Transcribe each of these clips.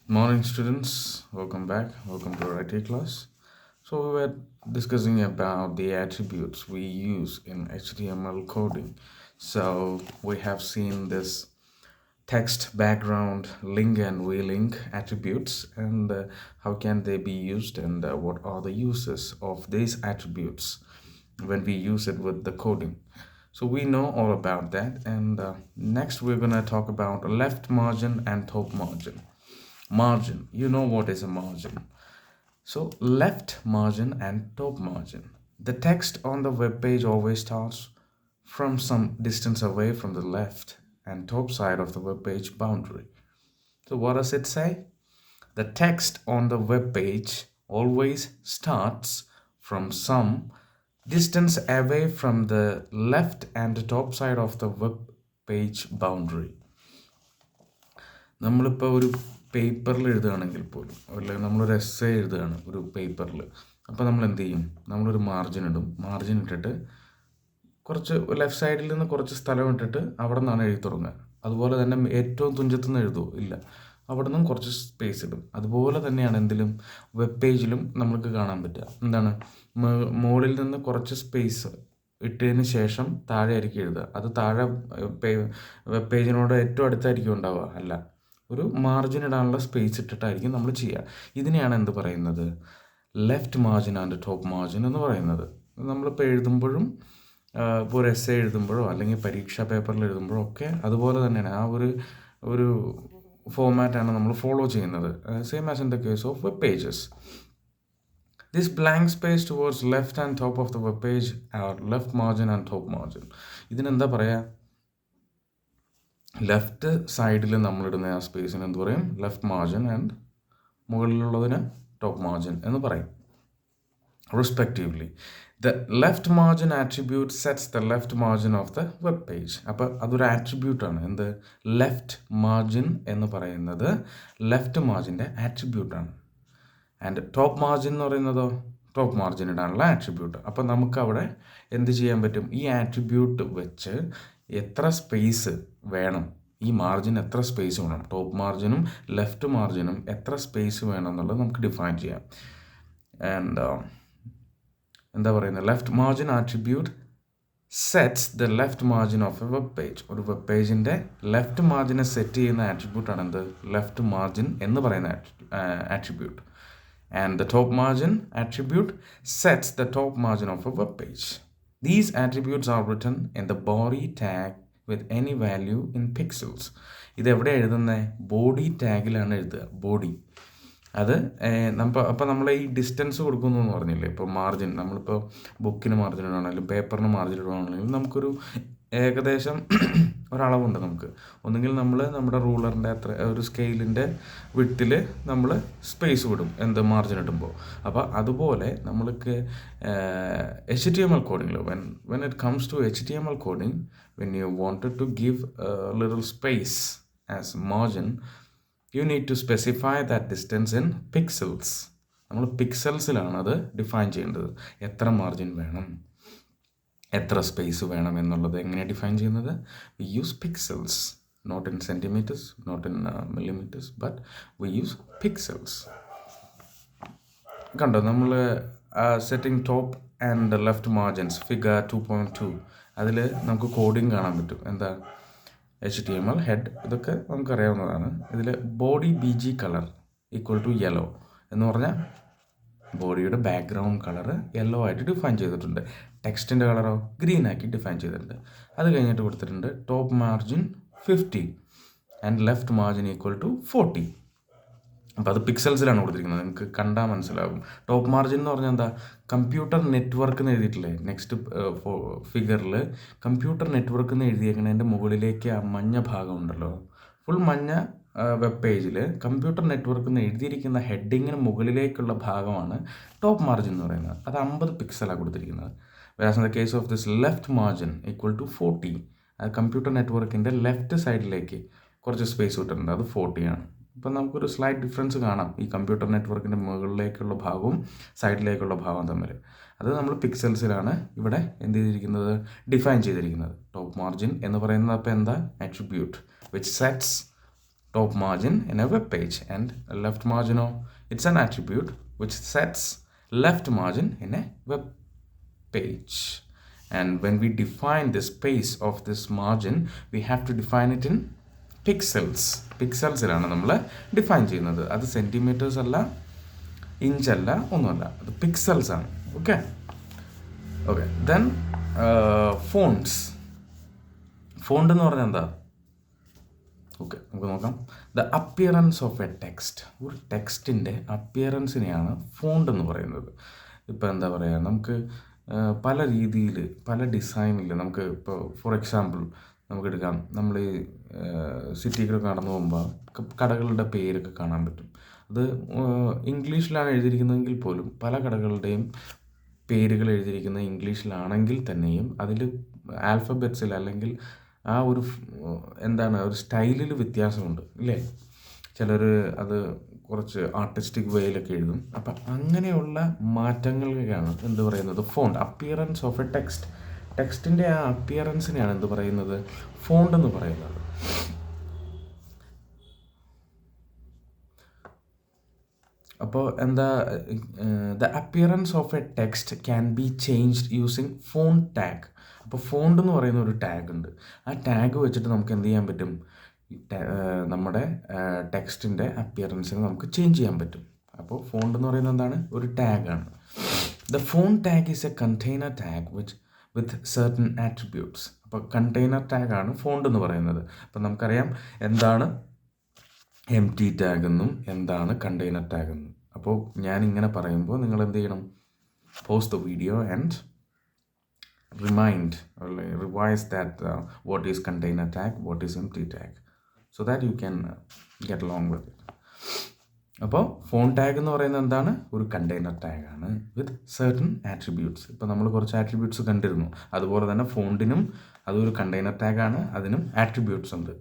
Morning, students. Welcome back. Welcome to our IT class. So, we were discussing about the attributes we use in HTML coding. So, we have seen this text, background, link, and v-link attributes, and how can they be used, and what are the uses of these attributes when we use it with the coding. So, we know all about that, and next we're going to talk about left margin and top margin. Margin, you know what is a margin. So left margin and top margin. The text on the web page always starts from some distance away from the left and top side of the web page boundary. So what does it say? The text on the web page always starts from some distance away from the left and top side of the web page boundary. നമ്മളിപ്പോൾ ഒരു പേപ്പറിൽ എഴുതുകയാണെങ്കിൽ പോലും അല്ലെങ്കിൽ നമ്മളൊരു essay എഴുതുകയാണ് ഒരു പേപ്പറിൽ. അപ്പോൾ നമ്മൾ എന്ത് ചെയ്യും? നമ്മളൊരു മാർജിൻ ഇടും. മാർജിൻ ഇട്ടിട്ട് കുറച്ച് ലെഫ്റ്റ് സൈഡിൽ നിന്ന് കുറച്ച് സ്ഥലം ഇട്ടിട്ട് അവിടെ നിന്നാണ് എഴുതി തുടങ്ങുക. അതുപോലെ തന്നെ ഏറ്റവും തുഞ്ചത്തു നിന്ന് എഴുതുമോ? ഇല്ല, അവിടെ നിന്നും കുറച്ച് സ്പേസ് ഇടും. അതുപോലെ തന്നെയാണ് എന്തിലും വെബ് പേജിലും നമ്മൾക്ക് കാണാൻ പറ്റുക. എന്താണ്, മുകളിൽ നിന്ന് കുറച്ച് സ്പേസ് ഇട്ടതിന് ശേഷം താഴെ ആയിരിക്കും എഴുതുക. അത് താഴെ വെബ് പേജിനോട് ഏറ്റവും അടുത്തായിരിക്കും ഉണ്ടാവുക. അല്ല, ഒരു മാർജിൻ ഇടാനുള്ള സ്പേസ് ഇട്ടിട്ടായിരിക്കും നമ്മൾ ചെയ്യുക. ഇതിനെയാണ് എന്ത് പറയുന്നത്? Left margin and top margin എന്ന് പറയുന്നത്. നമ്മളിപ്പോൾ എഴുതുമ്പോഴും ഇപ്പോൾ ഒരു എസ്സേ എഴുതുമ്പോഴോ അല്ലെങ്കിൽ പരീക്ഷാ പേപ്പറിൽ എഴുതുമ്പോഴോ ഒക്കെ അതുപോലെ തന്നെയാണ്. ആ ഒരു ഫോമാറ്റാണ് നമ്മൾ ഫോളോ ചെയ്യുന്നത്. Same as in the case of web pages. This blank space towards left and top of the web page are left margin and top margin. ഇതിനെന്താ പറയുക? ലെഫ്റ്റ് സൈഡിൽ നമ്മളിടുന്ന ആ സ്പേസിന് എന്ത് പറയും? ലെഫ്റ്റ് മാർജിൻ ആൻഡ് മുകളിലുള്ളതിന് ടോപ്പ് മാർജിൻ എന്ന് പറയും, respectively. The left margin attribute sets the left margin of the web page. അപ്പോൾ അതൊരു ആട്രിബ്യൂട്ടാണ്. എന്ത്? ലെഫ്റ്റ് മാർജിൻ എന്ന് പറയുന്നത് ലെഫ്റ്റ് മാർജിൻ്റെ ആട്രിബ്യൂട്ടാണ്. ആൻഡ് ടോപ്പ് മാർജിൻ എന്ന് പറയുന്നതോ ടോപ്പ് മാർജിൻ ഇടാനുള്ള ആട്രിബ്യൂട്ട്. അപ്പോൾ നമുക്കവിടെ എന്ത് ചെയ്യാൻ പറ്റും? ഈ ആട്രിബ്യൂട്ട് വെച്ച് എത്ര സ്പേസ് വേണം, ഈ മാർജിൻ എത്ര സ്പേസ് വേണം, ടോപ്പ് മാർജിനും ലെഫ്റ്റ് മാർജിനും എത്ര സ്പേസ് വേണം എന്നുള്ളത് നമുക്ക് ഡിഫൈൻ ചെയ്യാം. ആൻഡ് എന്താ പറയുന്നത്? Left margin attribute sets the left margin of A web page. ഒരു വെബ് പേജിൻ്റെ ലെഫ്റ്റ് മാർജിനെ സെറ്റ് ചെയ്യുന്ന ആട്രിബ്യൂട്ടാണ് എന്ത്? ലെഫ്റ്റ് മാർജിൻ എന്ന് പറയുന്ന attribute. And the top margin attribute sets the top margin of a web page. These attributes are written in the body tag with any value in pixels. ഇത് എവിടെ എഴുതുന്നത്? Body ടാഗിലാണ് എഴുതുക. Body അത് അപ്പോൾ നമ്മൾ ഈ ഡിസ്റ്റൻസ് കൊടുക്കുന്നു എന്ന് പറഞ്ഞില്ലേ? ഇപ്പോൾ മാർജിൻ, നമ്മളിപ്പോൾ ബുക്കിന് മാർജിൻ ഇടുകയാണെങ്കിലും പേപ്പറിന് മാർജിൻ ഇടുകയാണെങ്കിലും നമുക്കൊരു ഏകദേശം ഒരളവുണ്ട് നമുക്ക്. ഒന്നുകിൽ നമ്മൾ നമ്മുടെ റൂളറിൻ്റെ അത്ര ഒരു സ്കെയിലിൻ്റെ വിട്ടിൽ നമ്മൾ സ്പേസ് വിടും, എന്ത് മാർജിൻ ഇടുമ്പോൾ. അപ്പോൾ അതുപോലെ നമ്മൾക്ക് HTML കോഡിങ്ങിൽ when it comes to HTML coding, when you wanted to give a little space as margin, you need to specify that distance in pixels. നമ്മൾ പിക്സൽസിലാണ് അത് ഡിഫൈൻ ചെയ്യേണ്ടത്. എത്ര മാർജിൻ വേണം, എത്ര സ്പേസ് വേണം എന്നുള്ളത് എങ്ങനെയാണ് ഡിഫൈൻ ചെയ്യുന്നത്? We use pixels, not in centimetres, not in millimetres, but we use pixels. കണ്ടോ, നമ്മൾ setting top and left margins figure 2.2 അതിൽ നമുക്ക് കോഡിങ് കാണാൻ പറ്റും. എന്താ? HTML ഹെഡ്, ഇതൊക്കെ നമുക്കറിയാവുന്നതാണ്. ഇതിൽ body BG colour equal to yellow എന്ന് പറഞ്ഞാൽ ബോഡിയുടെ ബാക്ക്ഗ്രൗണ്ട് കളർ യെല്ലോ ആയിട്ട് ഡിഫൈൻ ചെയ്തിട്ടുണ്ട്. ടെക്സ്റ്റിൻ്റെ കളറോ ഗ്രീൻ ആക്കി ഡിഫൈൻ ചെയ്തിട്ടുണ്ട്. അത് കഴിഞ്ഞിട്ട് കൊടുത്തിട്ടുണ്ട് top margin 50 and left margin equal to 40. അപ്പോൾ അത് പിക്സൽസിലാണ് കൊടുത്തിരിക്കുന്നത്. നിങ്ങൾക്ക് കണ്ടാൽ മനസ്സിലാകും. ടോപ്പ് മാർജിൻ എന്ന് പറഞ്ഞാൽ എന്താ? കമ്പ്യൂട്ടർ നെറ്റ്വർക്ക് എന്ന് എഴുതിയിട്ടില്ലേ നെക്സ്റ്റ് ഫിഗറിൽ? കമ്പ്യൂട്ടർ നെറ്റ്വർക്ക് എന്ന് എഴുതിയേക്കുന്നതിൻ്റെ മുകളിലേക്ക് ആ മഞ്ഞ ഭാഗം ഉണ്ടല്ലോ, ഫുൾ മഞ്ഞ വെബ് പേജിൽ കമ്പ്യൂട്ടർ നെറ്റ്വർക്ക് എന്ന് എഴുതിയിരിക്കുന്ന ഹെഡിങ്ങിന് മുകളിലേക്കുള്ള ഭാഗമാണ് ടോപ്പ് മാർജിൻ എന്ന് പറയുന്നത്. അത് 50 പിക്സലാണ് കൊടുത്തിരിക്കുന്നത്. വേറെ in the case of this left margin equal to 40, അത് കമ്പ്യൂട്ടർ നെറ്റ്വർക്കിൻ്റെ ലെഫ്റ്റ് സൈഡിലേക്ക് കുറച്ച് സ്പേസ് കിട്ടുന്നുണ്ട്, അത് 40 ആണ്. അപ്പം നമുക്കൊരു സ്ലൈറ്റ് ഡിഫറൻസ് കാണാം ഈ കമ്പ്യൂട്ടർ നെറ്റ്വർക്കിൻ്റെ മുകളിലേക്കുള്ള ഭാഗവും സൈഡിലേക്കുള്ള ഭാഗവും തമ്മിൽ. അത് നമ്മൾ പിക്സൽസിലാണ് ഇവിടെ എന്ത് ചെയ്തിരിക്കുന്നത്? ഡിഫൈൻ ചെയ്തിരിക്കുന്നത്. ടോപ്പ് മാർജിൻ എന്ന് പറയുന്നത് അപ്പോൾ എന്താ? Attribute which sets top margin in a web page, and left margin, it's an attribute which sets left margin in a web page. And when we define the space of this margin, we have to define it in പിക്സൽസിലാണ് നമ്മൾ define ചെയ്യുന്നത്. അത് centimetres അല്ല, ഇഞ്ചല്ല, ഒന്നുമല്ല, അത് pixels ആണ്. Okay. Then fonts. Font എന്ന് പറഞ്ഞാൽ എന്താ? ഓക്കെ, നമുക്ക് നോക്കാം. The appearance of a text. ഒരു ടെക്സ്റ്റിൻ്റെ അപ്പിയറൻസിനെയാണ് ഫോണ്ട് എന്ന് പറയുന്നത്. ഇപ്പോൾ എന്താ പറയുക, നമുക്ക് പല രീതിയിൽ, പല ഡിസൈനിൽ നമുക്ക് ഇപ്പോൾ ഫോർ എക്സാമ്പിൾ നമുക്കെടുക്കാം. നമ്മൾ ഈ സിറ്റിയിലൊക്കെ കടന്നു പോകുമ്പോൾ കടകളുടെ പേരൊക്കെ കാണാൻ പറ്റും. അത് ഇംഗ്ലീഷിലാണ് എഴുതിയിരിക്കുന്നതെങ്കിൽ പോലും പല കടകളുടെയും പേരുകൾ എഴുതിയിരിക്കുന്നത് ഇംഗ്ലീഷിലാണെങ്കിൽ തന്നെയും അതിൽ ആൽഫബറ്റ്സിൽ അല്ലെങ്കിൽ ആ ഒരു എന്താണ് ഒരു സ്റ്റൈലിൽ വ്യത്യാസമുണ്ട് ഇല്ലേ? ചിലർ അത് കുറച്ച് ആർട്ടിസ്റ്റിക് വേയിലൊക്കെ എഴുതും. അപ്പം അങ്ങനെയുള്ള മാറ്റങ്ങളൊക്കെയാണ് എന്ത് പറയുന്നത്? Font. Appearance of a text. ടെക്സ്റ്റിൻ്റെ ആ അപ്പിയറൻസിനെയാണ് എന്ത് പറയുന്നത്? ഫോണ്ട് എന്ന് പറയുന്നത്. അപ്പോൾ എന്താ, the appearance of a text can be changed using font tag. അപ്പോൾ ഫോണ്ട് എന്ന് പറയുന്ന ഒരു ടാഗ് ഉണ്ട്. ആ ടാഗ് വെച്ചിട്ട് നമുക്ക് എന്ത് ചെയ്യാൻ പറ്റും? നമ്മുടെ ടെക്സ്റ്റിൻ്റെ അപ്പിയറൻസിനെ നമുക്ക് ചേഞ്ച് ചെയ്യാൻ പറ്റും. അപ്പോൾ ഫോണ്ട് എന്ന് പറയുന്നത് എന്താണ്? ഒരു ടാഗാണ്. The font tag is a container tag with certain attributes. അപ്പോൾ കണ്ടെയ്നർ ടാഗാണ് ഫോണ്ട് എന്ന് പറയുന്നത്. അപ്പോൾ നമുക്കറിയാം എന്താണ് എം ടി ടാഗ് എന്നും എന്താണ് കണ്ടെയ്നർ ടാഗ് എന്നും. അപ്പോൾ ഞാനിങ്ങനെ പറയുമ്പോൾ നിങ്ങൾ എന്ത് ചെയ്യണം? Pause the video and revise that what is container tag, what is empty tag, so that you can get along with it. അപ്പോൾ ഫോൺ ടാഗ് എന്ന് പറയുന്നത് എന്താണ്? ഒരു കണ്ടെയ്നർ ടാഗാണ് വിത്ത് സർട്ടൻ ആട്രിബ്യൂട്ട്സ്. ഇപ്പോൾ നമ്മൾ കുറച്ച് ആട്രിബ്യൂട്ട്സ് കണ്ടിരുന്നു. അതുപോലെ തന്നെ ഫോണ്ടിനും അതൊരു കണ്ടെയ്നർ ടാഗാണ്, അതിനും ആട്രിബ്യൂട്ട്സ് ഉണ്ട്.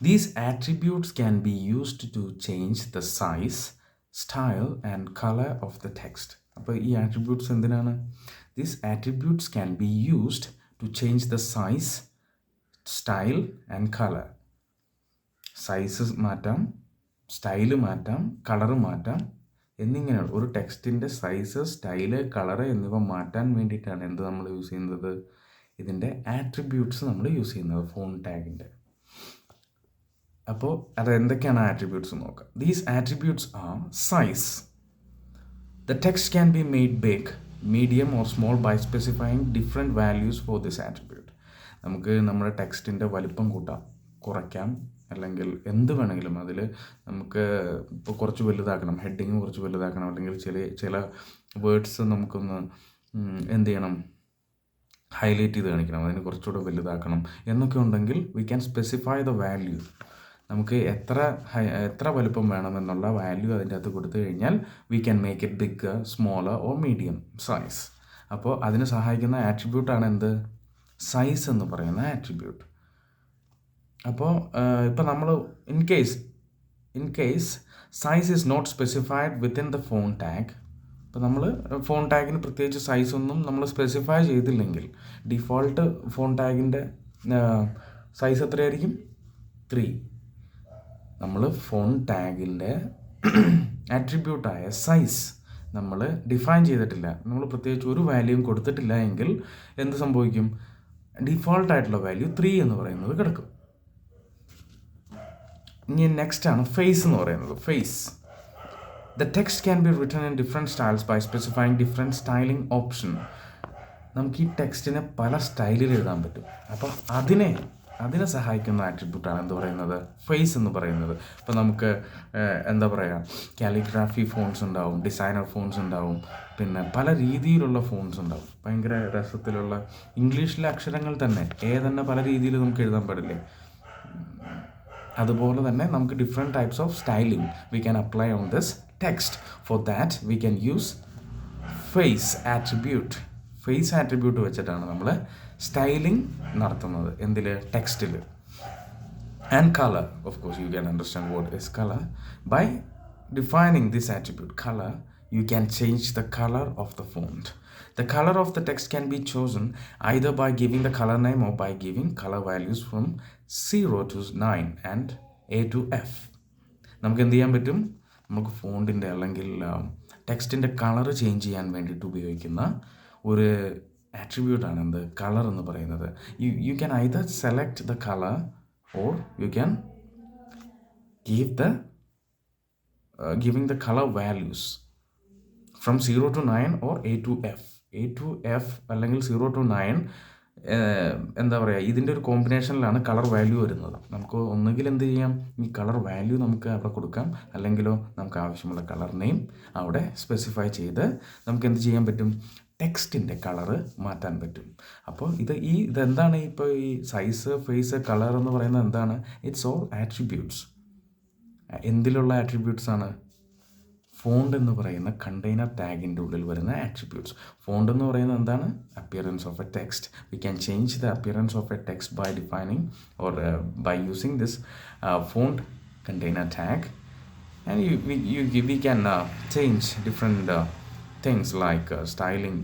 These attributes can be used to change the size, style and color of the text. അപ്പോൾ ഈ ആട്രിബ്യൂട്ട്സ് എന്തിനാണ്? These attributes can be used to change the size, style and color. Size മാറ്റാം, style മാറ്റാം, colour മാറ്റാം എന്നിങ്ങനെയുള്ള ഒരു ടെക്സ്റ്റിൻ്റെ size, style, colour എന്നിവ മാറ്റാൻ വേണ്ടിയിട്ടാണ് എന്ത് നമ്മൾ യൂസ് ചെയ്യുന്നത്? ഇതിൻ്റെ ആട്രിബ്യൂട്ട്സ് നമ്മൾ യൂസ് ചെയ്യുന്നത്, ഫോൺ ടാഗിൻ്റെ. അപ്പോൾ അത് എന്തൊക്കെയാണ് ആട്രിബ്യൂട്ട്സ് നോക്കാം. These attributes R size. The text can be made big, medium or small by specifying different values for this attribute. നമുക്ക് നമ്മുടെ ടെക്സ്റ്റിൻ്റെ വലിപ്പം കൂട്ടാം, കുറയ്ക്കാം, അല്ലെങ്കിൽ എന്ത് വേണമെങ്കിലും അതിൽ നമുക്ക് ഇപ്പോൾ കുറച്ച് വലുതാക്കണം, ഹെഡിങ് കുറച്ച് വലുതാക്കണം, അല്ലെങ്കിൽ ചില വേർഡ്സ് നമുക്കൊന്ന് എന്ത് ചെയ്യണം, ഹൈലൈറ്റ് ചെയ്ത് കാണിക്കണം, അതിന് കുറച്ചുകൂടെ വലുതാക്കണം എന്നൊക്കെ ഉണ്ടെങ്കിൽ we can specify the value. നമുക്ക് എത്ര വലുപ്പം വേണമെന്നുള്ള വാല്യൂ അതിൻ്റെ അകത്ത് കൊടുത്തു കഴിഞ്ഞാൽ we can make it big, smaller or medium size. അപ്പോൾ അതിന് സഹായിക്കുന്ന ആട്രിബ്യൂട്ടാണ് എന്ത്? സൈസ് എന്ന് പറയുന്ന ആട്രിബ്യൂട്ട്. അപ്പോൾ ഇപ്പോൾ നമ്മൾ in case size is not specified within the font tag. ഇപ്പോൾ നമ്മൾ ഫോൺ ടാഗിന് പ്രത്യേകിച്ച് സൈസ് ഒന്നും നമ്മൾ സ്പെസിഫൈ ചെയ്തില്ലെങ്കിൽ ഡിഫോൾട്ട് ഫോൺ ടാഗിൻ്റെ സൈസ് എത്രയായിരിക്കും? 3. നമ്മൾ ഫോൺ ടാഗിൻ്റെ ആട്രിബ്യൂട്ടായ സൈസ് നമ്മൾ ഡിഫൈൻ ചെയ്തിട്ടില്ല, നമ്മൾ പ്രത്യേകിച്ച് ഒരു വാല്യൂയും കൊടുത്തിട്ടില്ല എങ്കിൽ എന്ത് സംഭവിക്കും? ഡിഫോൾട്ടായിട്ടുള്ള വാല്യൂ 3 എന്ന് പറയുന്നത് കിടക്കും. ഇനി നെക്സ്റ്റാണ് ഫേസ് എന്ന് പറയുന്നത്. Face. The text can be written in different styles by specifying different styling option. നമുക്ക് ഈ ടെക്സ്റ്റിനെ പല സ്റ്റൈലിൽ എഴുതാൻ പറ്റും. അപ്പോൾ അതിനെ സഹായിക്കുന്ന ആട്രിബ്യൂട്ടാണ് എന്ത് പറയുന്നത്? ഫേസ് എന്ന് പറയുന്നത്. ഇപ്പോൾ നമുക്ക് എന്താ പറയുക, കാലിഗ്രാഫി ഫോൺസ് ഉണ്ടാവും, ഡിസൈനർ ഫോൺസ് ഉണ്ടാവും, പിന്നെ പല രീതിയിലുള്ള ഫോൺസ് ഉണ്ടാവും, ഭയങ്കര രസത്തിലുള്ള ഇംഗ്ലീഷിലെ അക്ഷരങ്ങൾ തന്നെ പല രീതിയിൽ നമുക്ക് എഴുതാൻ പാടില്ലേ? അതുപോലെ തന്നെ നമുക്ക് different types of styling we can apply on this text. For that we can use face attribute. Face attribute വെച്ചിട്ടാണ് നമ്മൾ സ്റ്റൈലിംഗ് നടത്തുന്നത്. എന്തിൽ? ടെക്സ്റ്റിൽ. And colour, of course you can understand what is colour. By defining this attribute color, you can change the color of the font. The color of the text can be chosen either by giving the color name or by giving color values from 0 to 9 and A to F. നമുക്ക് എന്ത് ചെയ്യാൻ പറ്റും? നമുക്ക് ഫോണ്ടിൻ്റെ അല്ലെങ്കിൽ ടെക്സ്റ്റിൻ്റെ colour change ചെയ്യാൻ വേണ്ടിയിട്ട് ഉപയോഗിക്കുന്ന ഒരു ആട്രിബ്യൂട്ടാണ് എന്ത് കളർ എന്ന് പറയുന്നത്. You can either select the colour or you can giving the color values from 0 to 9 or A to F. A to F അല്ലെങ്കിൽ 0 to 9 എന്താ പറയുക, ഇതിൻ്റെ ഒരു കോമ്പിനേഷനിലാണ് കളർ വാല്യൂ വരുന്നത്. നമുക്ക് ഒന്നുകിൽ എന്ത് ചെയ്യാം, ഈ കളർ വാല്യൂ നമുക്ക് അവിടെ കൊടുക്കാം, അല്ലെങ്കിലോ നമുക്ക് ആവശ്യമുള്ള കളർ നെയിം അവിടെ സ്പെസിഫൈ ചെയ്ത് നമുക്ക് എന്ത് ചെയ്യാൻ പറ്റും, ടെക്സ്റ്റിൻ്റെ കളറ് മാറ്റാൻ പറ്റും. അപ്പോൾ ഇതെന്താണ് ഇപ്പോൾ ഈ സൈസ്, ഫേസ്, കളർ എന്ന് പറയുന്നത് എന്താണ്? It's all attributes. എന്തിലുള്ള ആട്രിബ്യൂട്ട്സ് ആണ്? ഫോണ്ട് എന്ന് പറയുന്ന കണ്ടെയ്നർ ടാഗിൻ്റെ ഉള്ളിൽ വരുന്ന ആട്രിബ്യൂട്ട്സ്. ഫോണ്ട് എന്ന് പറയുന്നത് എന്താണ്? Appearance of a text. We can change the appearance of a text by defining or by using this font container tag, and we can change different things like styling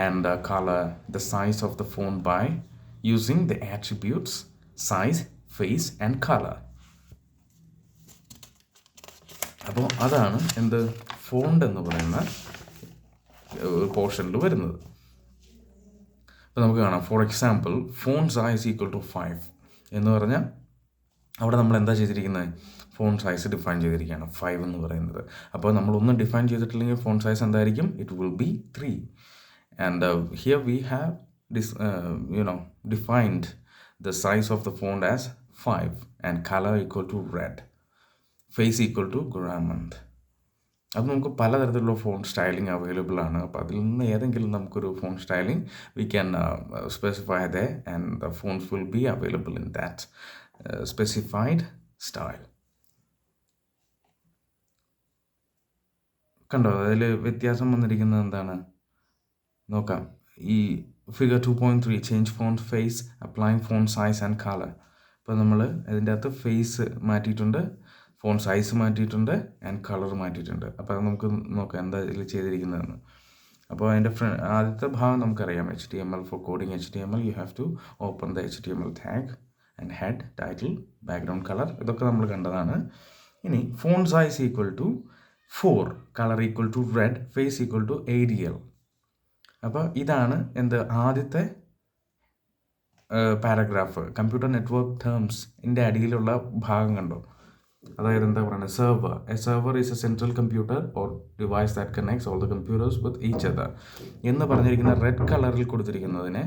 and color, the size of the font by using the attributes size, face and color. അപ്പോൾ അതാണ് എന്ത് font എന്ന് പറയുന്ന പോർഷനിൽ വരുന്നത്. അപ്പോൾ നമുക്ക് കാണാം, for example font size equal to 5 എന്ന് പറഞ്ഞാൽ അവിടെ നമ്മൾ എന്താ ചെയ്തിരിക്കുന്നത്, ഫോണ്ട് സൈസ് ഡിഫൈൻ ചെയ്തിരിക്കുകയാണ് 5 എന്ന് പറയുന്നത്. അപ്പോൾ നമ്മളൊന്നും ഡിഫൈൻ ചെയ്തിട്ടില്ലെങ്കിൽ ഫോണ്ട് സൈസ് എന്തായിരിക്കും? It will be 3. And here we have defined the size of the font as 5 and colour equal to red, face equal to Garamond. അത് നമുക്ക് പലതരത്തിലുള്ള ഫോൺ സ്റ്റൈലിംഗ് അവൈലബിൾ ആണ്. അപ്പോൾ അതിൽ നിന്ന് ഏതെങ്കിലും നമുക്കൊരു font styling we can specify the and the fonts will be available in that specified style. കണ്ടോ, അതിൽ വ്യത്യാസം വന്നിരിക്കുന്നത് എന്താണ് നോക്കാം. ഈ figure 2.3 change font face, applying font size and colour. ഇപ്പോൾ നമ്മൾ അതിൻ്റെ അകത്ത് ഫേസ് മാറ്റിയിട്ടുണ്ട്, ഫോണ്ട് സൈസ് മാറ്റിയിട്ടുണ്ട് ആൻഡ് കളർ മാറ്റിയിട്ടുണ്ട്. അപ്പോൾ അത് നമുക്ക് നോക്കാം എന്താ ഇതിൽ ചെയ്തിരിക്കുന്നതെന്ന്. അപ്പോൾ അതിൻ്റെ ആദ്യത്തെ ഭാഗം നമുക്കറിയാം, HTML for coding HTML. You have to open the HTML tag and head, title, background colour, ഇതൊക്കെ നമ്മൾ കണ്ടതാണ്. ഇനി font size equal to 4, colour equal to red, face equal to ADL. അപ്പോൾ ഇതാണ് എന്ത് ആദ്യത്തെ പാരഗ്രാഫ്. കമ്പ്യൂട്ടർ നെറ്റ്വർക്ക് ടേംസിൻ്റെ അടിയിലുള്ള ഭാഗം കണ്ടോ, അതായത് എന്താ പറയുന്നത്, server. A server is A central computer or device that connects all the computers with each other എന്ന് പറഞ്ഞിരിക്കുന്ന റെഡ് കളറിൽ കൊടുത്തിരിക്കുന്നതിനെ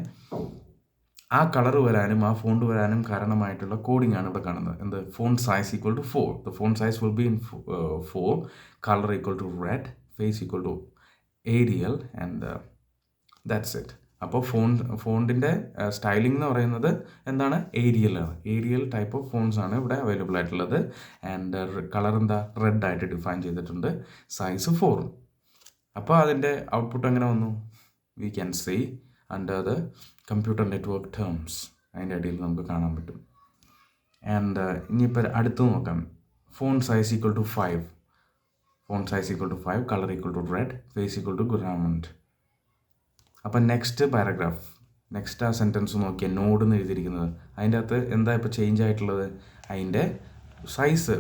ആ കളർ വരാനും ആ ഫോണ്ട് വരാനും കാരണമായിട്ടുള്ള കോഡിംഗ് ആണ് ഇവിടെ കാണുന്നത്. എന്ത് font size equal to 4, the font size will be in 4, colour equal to red, face equal to ADL and that's it. അപ്പോൾ ഫോണ്ടിൻ്റെ സ്റ്റൈലിംഗ് എന്ന് പറയുന്നത് എന്താണ്, ADL ആണ്. ADL ടൈപ്പ് ഓഫ് ഫോൺസ് ആണ് ഇവിടെ അവൈലബിൾ ആയിട്ടുള്ളത്. ആൻഡ് കളർ എന്താ, റെഡ് ആയിട്ട് ഡിഫൈൻ ചെയ്തിട്ടുണ്ട്, സൈസ് 4. അപ്പോൾ അതിൻ്റെ ഔട്ട്പുട്ട് എങ്ങനെ വന്നു, we can see under the computer network terms, അതിൻ്റെ അടിയിൽ നമുക്ക് കാണാൻ പറ്റും. ആൻഡ് ഇനിയിപ്പോൾ അടുത്ത് നോക്കാം, font size equal to 5, font size equal to 5, colour equal to red, face equal to Garamond. അപ്പം നെക്സ്റ്റ് പാരഗ്രാഫ്, നെക്സ്റ്റ് ആ സെൻറ്റൻസ് നോക്കിയാൽ നോഡ് എന്ന് എഴുതിയിരിക്കുന്നത്, അതിൻ്റെ അകത്ത് എന്താ ഇപ്പോൾ ചേഞ്ച് ആയിട്ടുള്ളത്, അതിൻ്റെ സൈസ്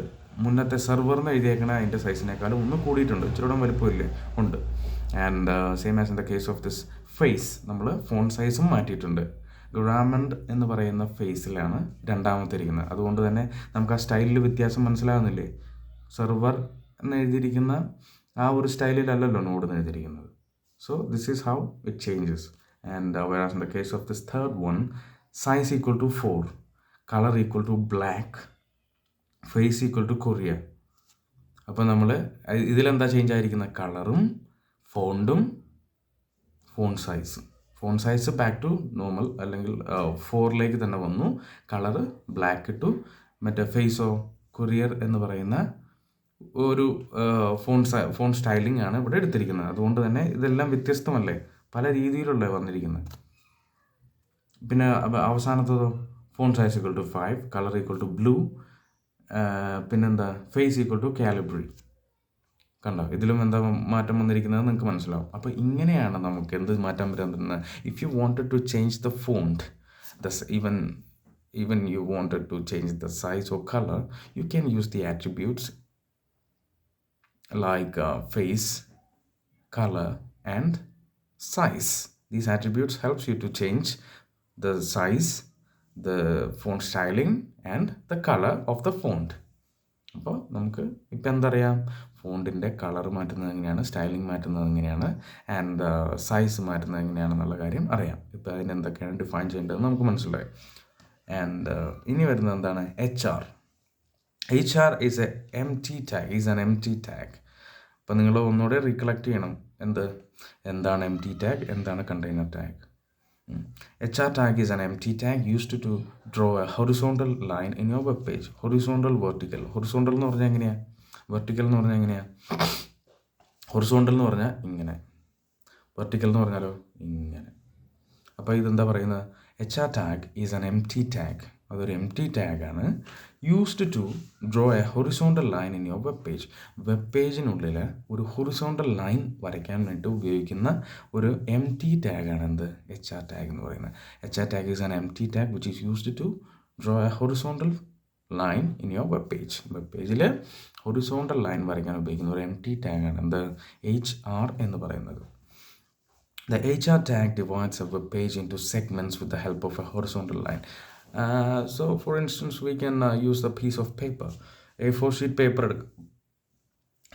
മുന്നത്തെ സെർവറിന് എഴുതിയേക്കണ അതിൻ്റെ സൈസിനേക്കാളും ഒന്ന് കൂടിയിട്ടുണ്ട്, ഇച്ചിരി വലുപ്പമില്ലേ ഉണ്ട്. And same as in the case of this face, നമ്മൾ ഫോണ്ട് സൈസും മാറ്റിയിട്ടുണ്ട്. ഗുറാമന്ത് എന്ന് പറയുന്ന ഫേസിലാണ് രണ്ടാമത്തെ ഇരിക്കുന്നത്. അതുകൊണ്ട് തന്നെ നമുക്ക് ആ സ്റ്റൈലിൽ വ്യത്യാസം മനസ്സിലാകുന്നില്ലേ, സെർവർ എന്ന് എഴുതിയിരിക്കുന്ന ആ ഒരു സ്റ്റൈലിലല്ലല്ലോ നോഡ് എന്ന് എഴുതിയിരിക്കുന്നത്. So this is how it changes. And whereas in the case of this third one, size equal to 4, color equal to black, face equal to Korea. അപ്പോൾ നമ്മൾ ഇതിലെന്താ ചേഞ്ച് ആയിരിക്കുന്നത്, കളറും ഫോണ്ടും ഫോണ്ട് സൈസും. Font size back to normal അല്ലെങ്കിൽ 4ലേക്ക് തന്നെ വന്നു, കളറ് ബ്ലാക്ക് ഇട്ടു, മറ്റേ ഫേസോ കൊറിയർ എന്ന് പറയുന്ന ഒരു ഫോൺ സ്റ്റൈലിംഗ് ആണ് ഇവിടെ എടുത്തിരിക്കുന്നത്. അതുകൊണ്ട് തന്നെ ഇതെല്ലാം വ്യത്യസ്തമല്ലേ, പല രീതിയിലുള്ള വന്നിരിക്കുന്നത്. പിന്നെ അവസാനത്തതോ, font size equal to 5, colour equal to blue, പിന്നെന്താ ഫേസ് ഈക്വൽ ടു കാലിബ്രി. കണ്ടോ, ഇതിലും എന്താ മാറ്റം വന്നിരിക്കുന്നത് നിങ്ങൾക്ക് മനസ്സിലാവും. അപ്പോൾ ഇങ്ങനെയാണ് നമുക്ക് എന്ത് മാറ്റം വരുന്നത്. If you wanted to change the font, even you wanted to change the size or color, you can use the attributes like face, color and size. These attributes helps you to change the size, the font styling and the color of the font. അപ്പോൾ നമുക്ക് ഇപ്പം എന്തറിയാം, ഫോണ്ടിൻ്റെ colour മാറ്റുന്നത് എങ്ങനെയാണ്, styling മാറ്റുന്നത് എങ്ങനെയാണ്, and size മാറ്റുന്നത് എങ്ങനെയാണെന്നുള്ള കാര്യം അറിയാം. ഇപ്പോൾ അതിന് എന്തൊക്കെയാണ് ഡിഫൈൻ ചെയ്യേണ്ടതെന്ന് നമുക്ക് മനസ്സിലായി. ആൻഡ് ഇനി വരുന്നത് എന്താണ്, H R is a empty tag, is an empty tag. അപ്പോൾ നിങ്ങൾ ഒന്നുകൂടെ റീകളക്ട് ചെയ്യണം എന്താണ് empty tag, എന്താണ് container tag. HR tag is an empty tag used to draw a horizontal line in your web page. Horizontal, vertical. Horizontal എന്ന് പറഞ്ഞാൽ എങ്ങനെയാ, vertical എന്ന് പറഞ്ഞാൽ എങ്ങനെയാ. ഹൊറിസോണ്ടൽ എന്ന് പറഞ്ഞാൽ ഇങ്ങനെ, വെർട്ടിക്കൽ എന്ന് പറഞ്ഞാലോ ഇങ്ങനെ. അപ്പോൾ ഇതെന്താ പറയുന്നത്, HR tag is an empty tag. അതൊരു empty tag ആണ്, used to draw a horizontal line in your web page. Web പേജിനുള്ളിൽ ഒരു ഹൊറിസോണ്ടൽ ലൈൻ വരയ്ക്കാൻ വേണ്ടി ഉപയോഗിക്കുന്ന ഒരു empty tag ആണ് എന്ത്, HR tag എന്ന് പറയുന്നത്. HR tag is an empty tag which is used to draw a horizontal line in your web page. Web പേജിൽ ഹൊറിസോണ്ടൽ ലൈൻ വരയ്ക്കാൻ ഉപയോഗിക്കുന്ന ഒരു empty tag ആണ് എന്ത്, HR എന്ന് പറയുന്നത്. The HR tag divides a web page into segments with the help of a horizontal line. So for instance, we can use a piece of paper, A4 sheet paper എടുക്കും.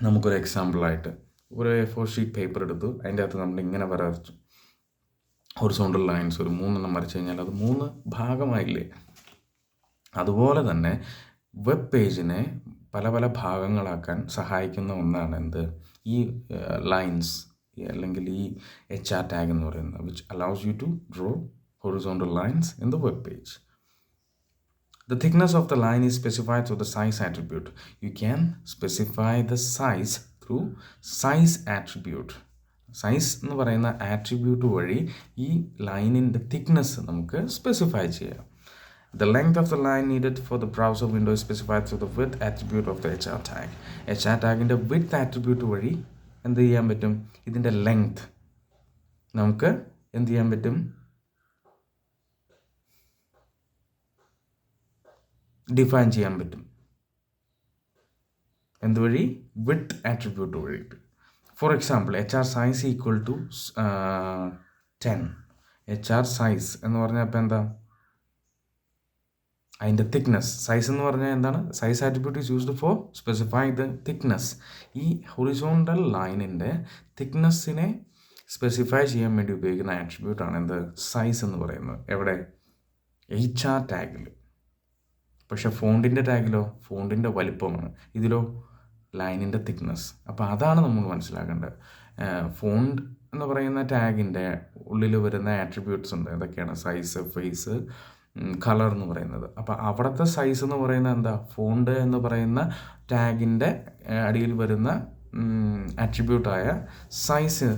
നമുക്കൊരു എക്സാമ്പിളായിട്ട് ഒരു A4 sheet paper എടുത്തു, അതിൻ്റെ അകത്ത് നമ്മൾ ഇങ്ങനെ വരച്ചു, horizontal lines ഒരു 3 വരച്ചു കഴിഞ്ഞാൽ അത് 3 ഭാഗമായില്ലേ. അതുപോലെ തന്നെ വെബ് പേജിനെ പല പല ഭാഗങ്ങളാക്കാൻ സഹായിക്കുന്ന ഒന്നാണ് എന്ത്, ഈ ലൈൻസ് അല്ലെങ്കിൽ ഈ HR tag എന്ന് പറയുന്നത്, which allows you to draw horizontal lines in the web page. The thickness of the line is specified through the size attribute. You can specify the size through size attribute. Size എന്ന് പറയുന്ന attribute വഴി ഈ ലൈനിൻ്റെ thickness നമുക്ക് specify ചെയ്യാം. The length of the line needed for the browser window is specified through the width attribute of the HR tag. HR tagൻ്റെ width attribute വഴി എന്ത് ചെയ്യാൻ പറ്റും, ഇതിൻ്റെ ലെങ്ത് നമുക്ക് എന്ത് ചെയ്യാൻ പറ്റും, ഡിഫൈൻ ചെയ്യാൻ പറ്റും. എന്തുവഴി, വിഡ്ത്ത് ആട്രിബ്യൂട്ട് വഴിയിട്ട്. For example HR size equal to 10. HR size എന്ന് പറഞ്ഞാൽ ഇപ്പം എന്താ, അതിൻ്റെ തിക്നെസ്. സൈസ് എന്ന് പറഞ്ഞാൽ എന്താണ്, size attribute is used for specify the thickness. ഈ ഹൊറിസോണ്ടൽ ലൈനിൻ്റെ തിക്നെസ്സിനെ സ്പെസിഫൈ ചെയ്യാൻ വേണ്ടി ഉപയോഗിക്കുന്ന ആട്രിബ്യൂട്ടാണ് എന്ത്, സൈസ് എന്ന് പറയുന്നത്. എവിടെ, HR ടാഗിൽ. പക്ഷേ ഫോണ്ടിൻ്റെ ടാഗിലോ ഫോണ്ടിൻ്റെ വലിപ്പമാണ്, ഇതിലോ ലൈനിൻ്റെ തിക്നെസ്. അപ്പോൾ അതാണ് നമ്മൾ മനസ്സിലാക്കേണ്ടത്. ഫോണ്ട് എന്ന് പറയുന്ന ടാഗിൻ്റെ ഉള്ളിൽ വരുന്ന ആട്രിബ്യൂട്ട്സ് ഉണ്ട്, അതൊക്കെയാണ് സൈസ്, ഫേസ്, കളർ എന്ന് പറയുന്നത്. അപ്പോൾ അവിടുത്തെ സൈസ് എന്ന് പറയുന്നത് എന്താ, ഫോണ്ട് എന്ന് പറയുന്ന ടാഗിൻ്റെ അടിയിൽ വരുന്ന ആട്രിബ്യൂട്ടായ സൈസ്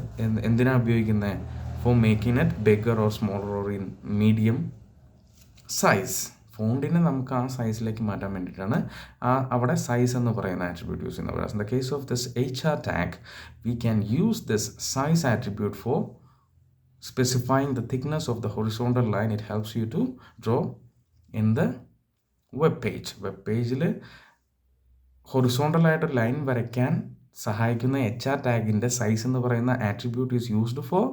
എന്തിനാണ് ഉപയോഗിക്കുന്നത്, for making it bigger or smaller or in medium size. ഫോണ്ടിനെ നമുക്ക് ആ സൈസിലേക്ക് മാറ്റാൻ വേണ്ടിയിട്ടാണ് അവിടെ സൈസ് എന്ന് പറയുന്ന ആട്രിബ്യൂട്ട് യൂസ് ചെയ്യുന്നത്. In the case of this HR tag, we can use this size attribute for specifying the thickness of the horizontal line. It helps you to draw in the web page. Web പേജിൽ ഹൊറിസോണ്ടലായിട്ട് line വരയ്ക്കാൻ സഹായിക്കുന്ന HR ടാഗിൻ്റെ size എന്ന് പറയുന്ന attribute is used for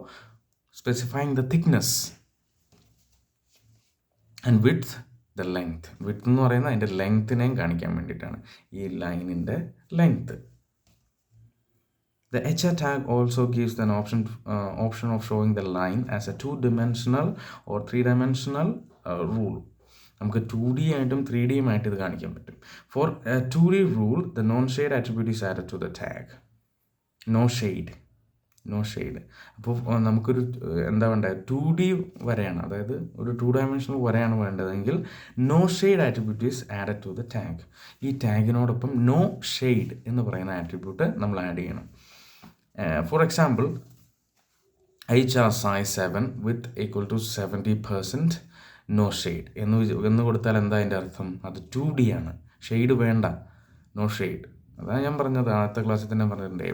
specifying the thickness and width the length. Width എന്ന് പറയുന്നത് അതിൻ്റെ ലെങ്ത്തിനെയും കാണിക്കാൻ വേണ്ടിയിട്ടാണ്, ഈ ലൈനിൻ്റെ length. The HR tag also gives an option of showing the line as a 2-dimensional or 3-dimensional rule. നമുക്ക് 2D ആയിട്ടും 3D ആയിട്ട് ഇത് കാണിക്കാൻ പറ്റും. For a 2D rule, the non-shade attribute is added to the tag. No shade. അപ്പോൾ നമുക്കൊരു എന്താ വേണ്ടത്, 2D വരെയാണ്, അതായത് ഒരു 2-dimensional വരെയാണ് വേണ്ടതെങ്കിൽ no shade attribute is added to the tag. ഈ ടാഗിനോടൊപ്പം നോ ഷെയ്ഡ് എന്ന് പറയുന്ന ആട്രിബ്യൂട്ട് നമ്മൾ ആഡ് ചെയ്യണം. For example, HR size 7 width equal to 70% no shade എന്ന് കൊടുത്താൽ എന്താ അതിൻ്റെ അർത്ഥം, അത് 2D ആണ്, ഷെയ്ഡ് വേണ്ട, നോ ഷെയ്ഡ്. അതാണ് ഞാൻ പറഞ്ഞത്, ആദ്യത്തെ ക്ലാസ്സിൽ തന്നെ പറഞ്ഞിട്ടുണ്ട്.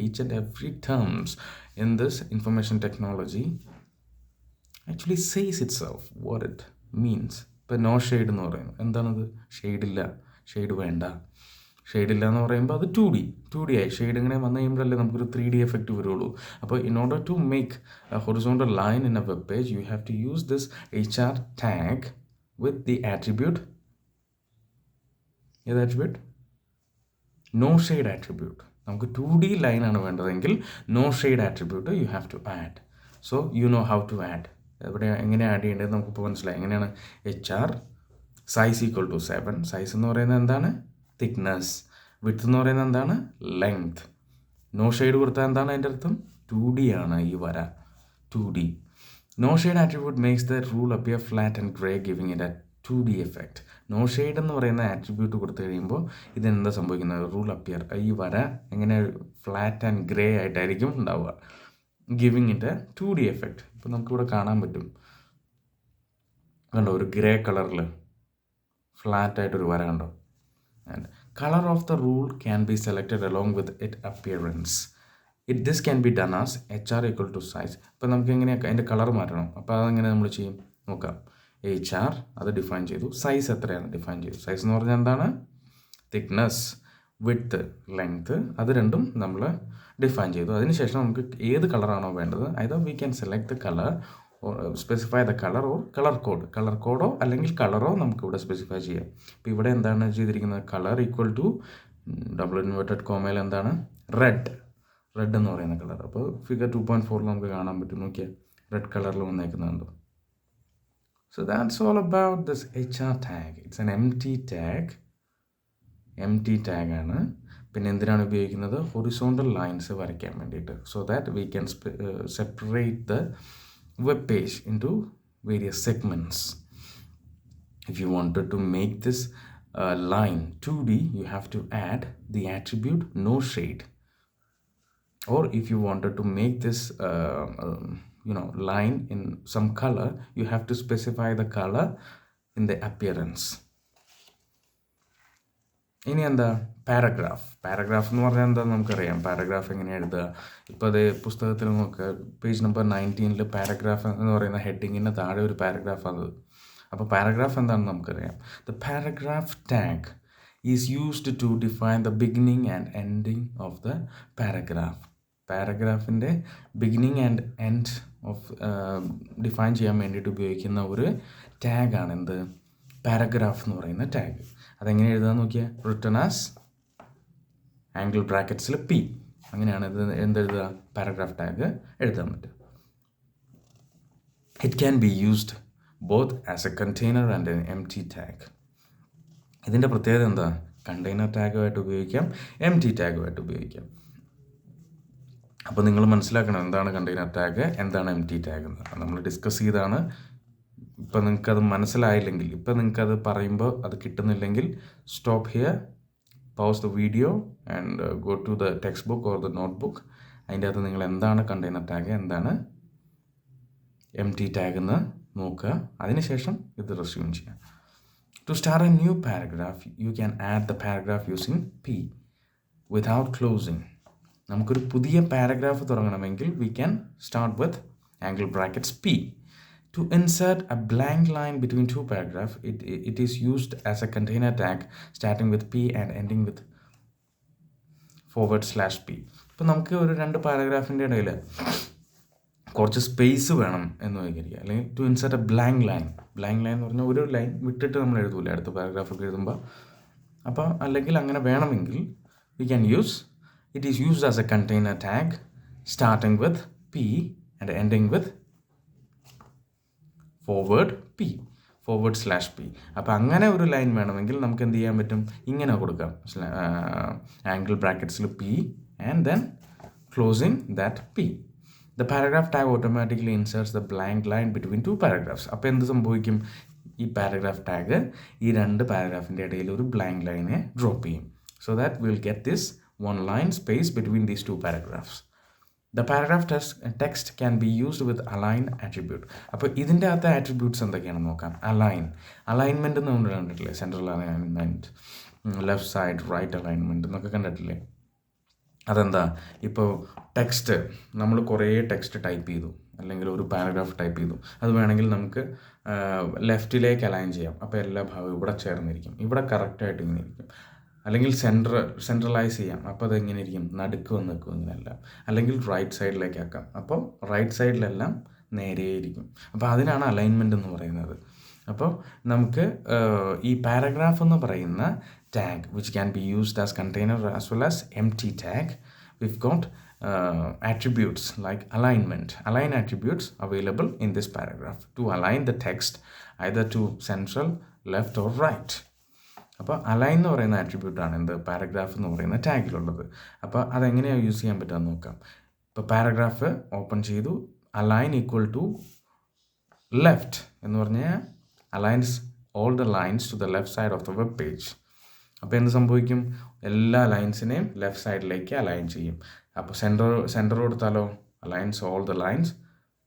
Each and every terms in this information technology actually says it self what it means. ഇപ്പോൾ നോ ഷെയ്ഡ് എന്ന് പറയുന്നത് എന്താണത്? ഷെയ്ഡില്ല, ഷെയ്ഡ് വേണ്ട. ഷെയ്ഡില്ല എന്ന് പറയുമ്പോൾ അത് 2D ആയി. ഷെയ്ഡ് ഇങ്ങനെ വന്നു കഴിയുമ്പോഴല്ലേ നമുക്കൊരു 3D എഫക്റ്റ് വരുള്ളൂ. അപ്പോൾ in order to make a horizontal line in a web page you have to use this HR tag with the attribute. ഏത് ആട്രിബ്യൂട്ട്? No shade attribute. നമുക്ക് 2D ലൈനാണ് വേണ്ടതെങ്കിൽ no shade attribute you have to add. So you know how to add. എവിടെ എങ്ങനെ add ചെയ്യേണ്ടത് നമുക്കിപ്പോൾ മനസ്സിലായി. എങ്ങനെയാണ്? HR size equal to 7. Size എന്ന് പറയുന്നത് എന്താണ്? തിക്നെസ്. വിഡ്ത്ത് എന്ന് പറയുന്നത് എന്താണ്? ലെങ്ത്. നോ ഷെയ്ഡ് കൊടുത്താൽ എന്താണ് അതിൻ്റെ അർത്ഥം? 2D ആണ് ഈ വര, 2D. No shade attribute makes the rule appear flat and grey giving it a 2D effect. No shade എന്ന് പറയുന്ന ആട്രിബ്യൂട്ട് കൊടുത്തു കഴിയുമ്പോൾ ഇതെന്താ സംഭവിക്കുന്നത്? റൂൾ അപ്പിയർ, ഈ വര എങ്ങനെ ഫ്ലാറ്റ് ആൻഡ് ഗ്രേ ആയിട്ടായിരിക്കും ഉണ്ടാവുക, giving it a 2D effect. ഇപ്പോൾ നമുക്കിവിടെ കാണാൻ പറ്റും, കണ്ടോ? ഒരു ഗ്രേ കളറിൽ ഫ്ലാറ്റായിട്ടൊരു വര കണ്ടോ? And colour of the rule can be selected along with it appearance. This can be done as HR equal to size. അപ്പോൾ നമുക്ക് എങ്ങനെയാണ് അതിൻ്റെ കളർ മാറ്റണം? അപ്പോൾ അതെങ്ങനെ നമ്മൾ ചെയ്യും നോക്കാം. HR അത് ഡിഫൈൻ ചെയ്തു. സൈസ് എത്രയാണ് ഡിഫൈൻ ചെയ്തു. സൈസ് എന്ന് പറഞ്ഞാൽ എന്താണ്? തിക്നെസ്, വിഡ്ത്ത്, ലെങ്ത്ത്, അത് രണ്ടും നമ്മൾ ഡിഫൈൻ ചെയ്തു. അതിനുശേഷം നമുക്ക് ഏത് കളറാണോ വേണ്ടത്, either we can select the color or specify the color or colour കോഡോ അല്ലെങ്കിൽ കളറോ നമുക്കിവിടെ സ്പെസിഫൈ ചെയ്യാം. ഇപ്പോൾ ഇവിടെ എന്താണ് ചെയ്തിരിക്കുന്നത്? Colour equal to double inverted കോമയിൽ എന്താണ്? റെഡ് എന്ന് പറയുന്ന കളർ. അപ്പോൾ ഫിഗർ 2.4 നമുക്ക് കാണാൻ പറ്റും. നോക്കിയാൽ റെഡ് കളറിൽ വന്നേക്കുന്നുണ്ട്. So that's all about this HR tag. It's an empty tag ആണ്. പിന്നെ എന്തിനാണ് ഉപയോഗിക്കുന്നത്? ഹൊറിസോണ്ടൽ ലൈൻസ് വരയ്ക്കാൻ വേണ്ടിയിട്ട്. So that we can separate the web page into various segments. If you wanted to make this line 2D, you have to add the attribute no shade. Or if you wanted to make this line in some color, you have to specify the color in the appearance. ഇനി എന്താ? Paragraph എന്ന് പറഞ്ഞാൽ എന്താ നമുക്കറിയാം. Paragraph എങ്ങനെ എഴുതുക? ഇപ്പോൾ അത് പുസ്തകത്തിൽ നോക്കുക, പേജ് നമ്പർ 19 പാരഗ്രാഫ് എന്ന് പറയുന്ന ഹെഡിങ്ങിന് താഴെ ഒരു പാരഗ്രാഫാണ്. അപ്പോൾ പാരഗ്രാഫ് എന്താണെന്ന് നമുക്കറിയാം. The paragraph tag is used to define the beginning and ending of the paragraph. പാരഗ്രാഫിൻ്റെ beginning and end of define ചെയ്യാൻ വേണ്ടിയിട്ട് ഉപയോഗിക്കുന്ന ഒരു ടാഗാണ് എന്ത്? പാരഗ്രാഫ് എന്ന് പറയുന്ന ടാഗ്. അതെങ്ങനെ എഴുതാൻ നോക്കിയാൽ റിട്ടൺ ആസ് ആംഗിൾ ബ്രാക്കറ്റ്സിൽ P. അങ്ങനെയാണ് ഇത് എന്തെഴുതുക? പാരഗ്രാഫ് ടാഗ് എഴുതാൻ പറ്റും. It can be used both as A container and N empty tag. ഇതിൻ്റെ പ്രത്യേകത എന്താ? കണ്ടെയ്നർ ടാഗുമായിട്ട് ഉപയോഗിക്കാം, empty ടാഗുമായിട്ട് ഉപയോഗിക്കാം. അപ്പോൾ നിങ്ങൾ മനസ്സിലാക്കണം എന്താണ് കണ്ടെയ്നർ ടാഗ്, എന്താണ് empty ടാഗ് എന്ന്. നമ്മൾ ഡിസ്കസ് ചെയ്താണ്. ഇപ്പം നിങ്ങൾക്കത് മനസ്സിലായില്ലെങ്കിൽ, ഇപ്പം നിങ്ങൾക്കത് പറയുമ്പോൾ അത് കിട്ടുന്നില്ലെങ്കിൽ, stop here, pause the video and go to the textbook or the notebook. അതിൻ്റെ അകത്ത് നിങ്ങൾ എന്താണ് കണ്ടെയ്നർ ടാഗ്, എന്താണ് empty ടാഗ് എന്ന് നോക്കുക. അതിനുശേഷം ഇത് റെസ്യൂം ചെയ്യാം. To start a new paragraph you can add the paragraph using P without closing. നമുക്കൊരു പുതിയ പാരഗ്രാഫ് തുടങ്ങണമെങ്കിൽ we can start with angle brackets P. To insert a blank line between two paragraphs, it is used as a container tag starting with P and ending with /P. ഇപ്പോൾ നമുക്ക് ഒരു 2 പാരഗ്രാഫിൻ്റെ ഇടയിൽ കുറച്ച് space വേണം എന്ന് വിചാരിക്കുക, അല്ലെങ്കിൽ to insert a blank line എന്ന് പറഞ്ഞാൽ ഒരു ലൈൻ വിട്ടിട്ട് നമ്മൾ എഴുതൂല അടുത്ത പാരഗ്രാഫൊക്കെ എഴുതുമ്പോൾ. അപ്പോൾ അല്ലെങ്കിൽ അങ്ങനെ വേണമെങ്കിൽ V can use it is used as A container tag starting with P and ending with /P. അപ്പോൾ അങ്ങനെ ഒരു ലൈൻ വേണമെങ്കിൽ നമുക്ക് എന്ത് ചെയ്യാൻ പറ്റും? ഇങ്ങനെ കൊടുക്കാം, ആംഗിൾ ബ്രാക്കറ്റ്സിൽ P and then closing that P. The paragraph tag automatically inserts the blank line between 2 paragraphs. അപ്പോൾ എന്ത് സംഭവിക്കും? ഈ പാരഗ്രാഫ് ടാഗ് ഈ 2 പാരഗ്രാഫിൻ്റെ ഇടയിൽ ഒരു ബ്ലാങ്ക് ലൈനെ ഡ്രോപ്പ് ചെയ്യും. So that will get this 1 line space between these 2 paragraphs. The paragraph text can be used with align attribute. അപ്പോൾ ഇതിൻ്റെ അകത്തെ ആട്രിബ്യൂട്ട്സ് എന്തൊക്കെയാണെന്ന് നോക്കാം. അലൈൻമെൻറ്റ് എന്ന് നമ്മൾ കണ്ടിട്ടില്ലേ? Central alignment. Left side right alignment എന്നൊക്കെ കണ്ടിട്ടില്ലേ? അതെന്താ? ഇപ്പോൾ ടെക്സ്റ്റ് നമ്മൾ കുറേ ടെക്സ്റ്റ് ടൈപ്പ് ചെയ്തു, അല്ലെങ്കിൽ ഒരു പാരഗ്രാഫ് ടൈപ്പ് ചെയ്തു. അത് വേണമെങ്കിൽ നമുക്ക് ലെഫ്റ്റിലേക്ക് അലൈൻ ചെയ്യാം. അപ്പോൾ എല്ലാ ഭാഗവും ഇവിടെ ചേർന്നിരിക്കും, ഇവിടെ കറക്റ്റായിട്ട് ഇങ്ങനെ ഇരിക്കും. അല്ലെങ്കിൽ സെൻട്രലൈസ് ചെയ്യാം. അപ്പോൾ അതെങ്ങനെ ഇരിക്കും? നടുക്ക് വന്ന് നിൽക്കും, ഇങ്ങനെയല്ല. അല്ലെങ്കിൽ റൈറ്റ് സൈഡിലേക്ക് ആക്കാം. അപ്പോൾ റൈറ്റ് സൈഡിലെല്ലാം നേരെയിരിക്കും. അപ്പോൾ അതിനാണ് അലൈൻമെൻറ്റ് എന്ന് പറയുന്നത്. അപ്പോൾ നമുക്ക് ഈ പാരഗ്രാഫ് എന്ന് പറയുന്ന tag which can be used as container as well as empty tag, we've got attributes like align attributes available in this paragraph to align the text either to central, left or right. അപ്പോൾ align എന്ന് പറയുന്ന ആട്രിബ്യൂട്ടാണ് എന്ത് paragraph എന്ന് പറയുന്ന ടാഗിലുള്ളത്. അപ്പോൾ അതെങ്ങനെയാണ് use ചെയ്യാൻ പറ്റുമെന്ന് നോക്കാം. ഇപ്പോൾ പാരഗ്രാഫ് ഓപ്പൺ ചെയ്തു, അലൈൻ ഈക്വൽ ടു ലെഫ്റ്റ് എന്ന് പറഞ്ഞാൽ aligns all the lines to the left side of the web page. അപ്പോൾ എന്ത് സംഭവിക്കും? എല്ലാ ലൈൻസിനെയും ലെഫ്റ്റ് സൈഡിലേക്ക് അലൈൻ ചെയ്യും. അപ്പോൾ സെൻറ്റർ കൊടുത്താലോ aligns all the lines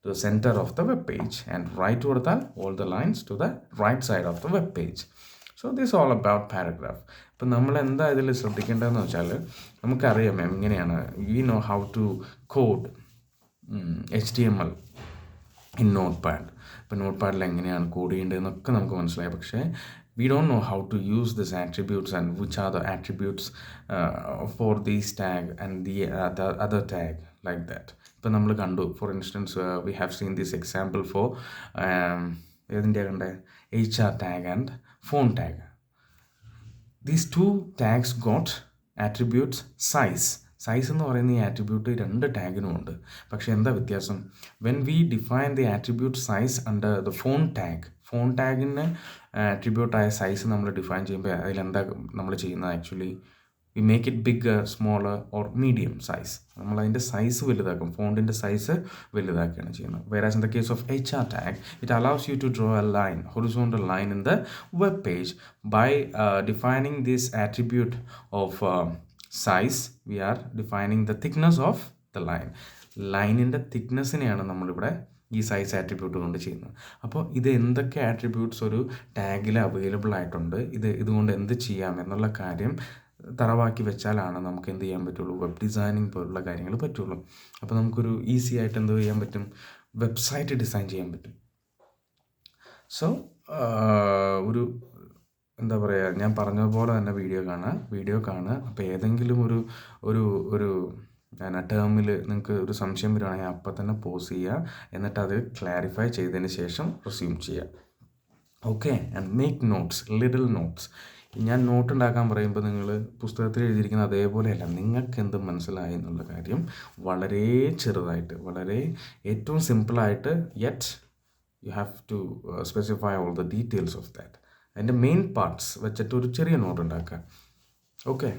to the centre of the web page, and right കൊടുത്താൽ all the lines to the right side of the web page. So this all about paragraph. ഇപ്പം നമ്മൾ എന്താ ഇതിൽ ശ്രദ്ധിക്കേണ്ടതെന്ന് വെച്ചാൽ, നമുക്കറിയാം എങ്ങനെയാണ് we know how to code HTML in notepad. ഇപ്പോൾ നോട്ട് പാഡിൽ എങ്ങനെയാണ് കോഡ് ചെയ്യേണ്ടതെന്നൊക്കെ നമുക്ക് മനസ്സിലായി. പക്ഷേ we don't know how to use these attributes and which are the attributes for these tag and the other tag like that. ഇപ്പോൾ നമ്മൾ കണ്ടു, for instance we have seen this example for ഏതിൻ്റെ കണ്ടേ HR tag and phone tag. These two tags got attributes size എന്ന് പറയുന്ന ഈ attribute രണ്ട് ടാഗിനും ഉണ്ട്. പക്ഷേ എന്താ വ്യത്യാസം? When we define the attribute size under the font ടാഗിന് ആട്രിബ്യൂട്ടായ സൈസ് നമ്മൾ ഡിഫൈൻ ചെയ്യുമ്പോൾ അതിലെന്താ നമ്മൾ ചെയ്യുന്നത്? Actually we make it bigger, smaller or medium size. നമ്മളതിൻ്റെ സൈസ് വലുതാക്കും, ഫോണ്ടിൻ്റെ സൈസ് വലുതാക്കുകയാണ് ചെയ്യുന്നത്. Whereas in the case of HR tag, it allows you to draw a line, horizontal line in the web page by defining this attribute of size. We are defining the thickness of the line. ലൈനിൻ്റെ തിക്നെസ്സിനെയാണ് നമ്മളിവിടെ ഈ size attribute കൊണ്ട് ചെയ്യുന്നത്. അപ്പോൾ ഇത് എന്തൊക്കെ attributes ഒരു ടാഗിൽ available ആയിട്ടുണ്ട്, ഇതുകൊണ്ട് എന്ത് ചെയ്യാം എന്നുള്ള കാര്യം തറവാക്കി വെച്ചാലാണ് നമുക്ക് എന്ത് ചെയ്യാൻ പറ്റുള്ളൂ? വെബ് ഡിസൈനിങ് പോലുള്ള കാര്യങ്ങൾ പറ്റുള്ളൂ. അപ്പോൾ നമുക്കൊരു ഈസി ആയിട്ട് എന്ത് ചെയ്യാൻ പറ്റും? വെബ്സൈറ്റ് ഡിസൈൻ ചെയ്യാൻ പറ്റും. സോ ഒരു എന്താ പറയുക, ഞാൻ പറഞ്ഞതുപോലെ തന്നെ വീഡിയോ കാണുക. അപ്പോൾ ഏതെങ്കിലും ഒരു ടേമിൽ നിങ്ങൾക്ക് ഒരു സംശയം വരികയാണെങ്കിൽ അപ്പം തന്നെ പോസ് ചെയ്യുക, എന്നിട്ട് അത് ക്ലാരിഫൈ ചെയ്തതിന് ശേഷം റിസ്യൂം ചെയ്യുക. Okay, and make notes, little notes. ഞാൻ നോട്ട് ഉണ്ടാക്കാൻ പറയുമ്പോൾ നിങ്ങൾ പുസ്തകത്തിൽ എഴുതിയിരിക്കുന്ന അതേപോലെയല്ല, നിങ്ങൾക്ക് എന്ത് മനസ്സിലായി എന്നുള്ള കാര്യം വളരെ ചെറുതായിട്ട്, വളരെ ഏറ്റവും സിമ്പിളായിട്ട്, yet you have to specify all the details of that. അതിൻ്റെ മെയിൻ പാർട്സ് വെച്ചിട്ട് ഒരു ചെറിയ നോട്ട് ഉണ്ടാക്കുക. ഓക്കെ,